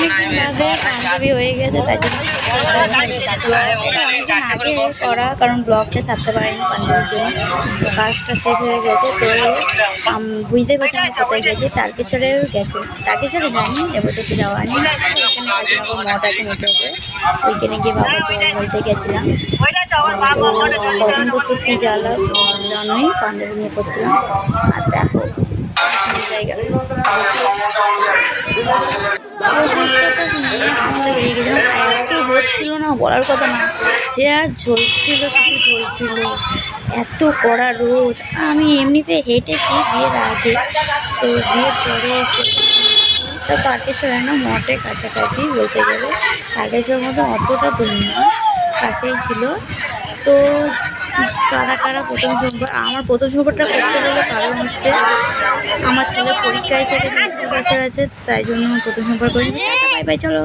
অনেকদিন বাদে পাঞ্জাবি হয়ে গেছে, তাই জন্য অনেকদিন আগে করা, কারণ ব্লগটা ছাড়তে পারিনি পাঞ্জাবির জন্য। তো কাজটা শেষ হয়ে গেছে। তো বুঝতে পারছি আমি কোথায় গেছি, তারকেশ্বরেও গেছি। তারকেশ্বরে যাইনি, এবছর তো যাওয়া হয়নি। এখানে কাজীনগর মঠ আছে, মঠে আছে, ওইখানে গিয়ে বাবা জল বলতে গেছিলাম। কদিন তো কী জ্বালা জানোই, পাঞ্জাবি নিয়ে করছিলাম। আর দেখো জায়গা বেরিয়ে গেছিলাম, এত রোদ ছিল না, বলার কথা না, সে আর ঝলছিল, শুধু ঝলছিল, এত কড়া রোদ। আমি এমনিতে হেঁটেছি বিয়ের আগে, তো বিয়ের পরে তো তারকেশ্বর না, মঠের কাছাকাছি বলতে গেলে, তারকেশ্বর মতো অতটা দূর না, কাছেই ছিল। তো কারা কারা প্রথম সোমবার, আমার প্রথম সোমবারটা করতে গেলে কারণ হচ্ছে আমার ছেলের পরীক্ষা এসে গেছে, স্কুল প্রেসার আছে, তাই জন্য প্রথম সোমবার করি। বাই বাই, চলো।